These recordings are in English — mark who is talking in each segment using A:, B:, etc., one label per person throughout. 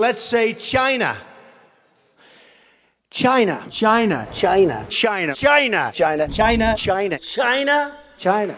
A: Let's say China. China.
B: China.
A: China. China. China.
B: China. China.
A: China. China.
B: China.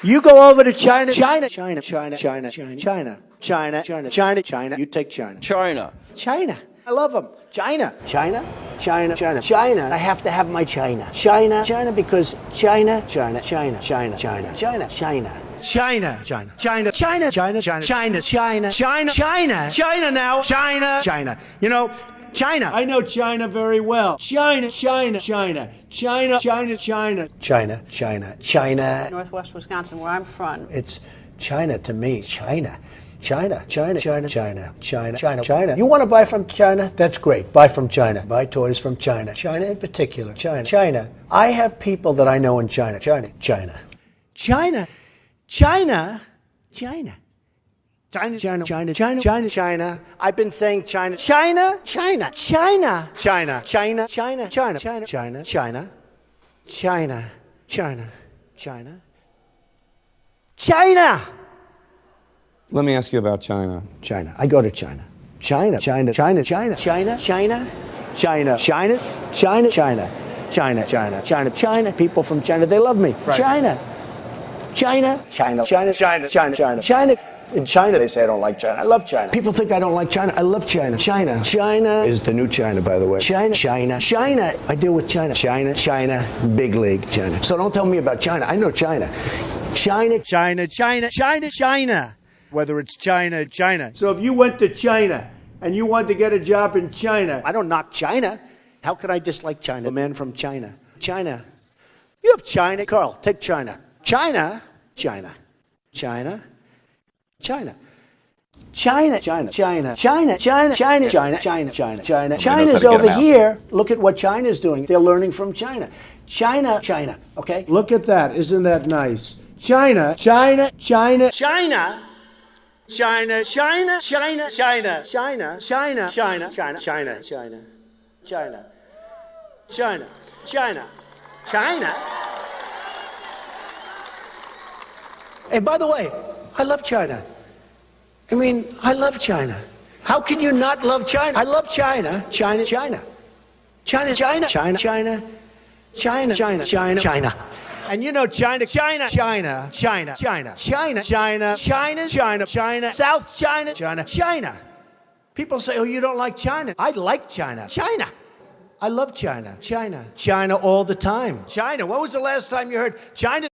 B: You go over to China. China. China. China. China. China. China. China. China. China. China. You take China.
C: China.
B: China. I love them. China. China. China. China. China. I have to have my China. China. China because China. China. China. China. China. China. China.
A: China. China. China. China. China. China. China. China. China. China. China now. China. China. You know, China.
B: I know China very well. China. China. China. China. China. China.
D: China, China, China.
E: Northwest Wisconsin, where I'm from.
D: It's China to me. China. China, China, China, China, China, China, China. You want to buy from China? That's great. Buy from China. Buy toys from China. China in particular. China. China. I have people that I know in China. China. China.
B: China. China. China. China, China, China, China, China,
A: China. I've been saying China.
B: China, China, China,
A: China.
B: China,
A: China.
B: China,
A: China.
B: China,
A: China.
B: China,
A: China. China.
B: China.
C: Let me ask you about China.
B: China. I go to China. China, China, China, China, China, China, China, China, China, China, China, China, China, China. People from China, they love me. China, China, China, China, China, China, China, China. In China, they say I don't like China. I love China. People think I don't like China. I love China. China. China is the new China, by the way. China. China. China. I deal with China. China. China. Big league. China. So don't tell me about China. I know China. China.
A: China. China. China. China. Whether it's China, China.
B: So if you went to China and you wanted to get a job in China,
A: I don't knock China. How could I dislike China? A man from China. China. You have China. Carl, take China. China. China. China. China.
B: China, China, China, China, China, China, China, China, China, China. China's
C: to get
B: over
C: 'em out.
B: here. Look at what China's doing. They're learning from China. China, China, okay? Look at that. Isn't that nice? China, China, China,
A: China. China. China. China. China. China. China. China. China. China. China. China. China. China. China.
B: And by the way, I love China. I mean, I love China. How can you not love China? I love China. China, China. China, China, China, China, China, China, China, China.
A: And you know China, China, China, China, China, China, China, China, China, China, South China, China, China. People say, oh, you don't like China. I like China. China. I love China. China. China all the time. China. When was the last time you heard China?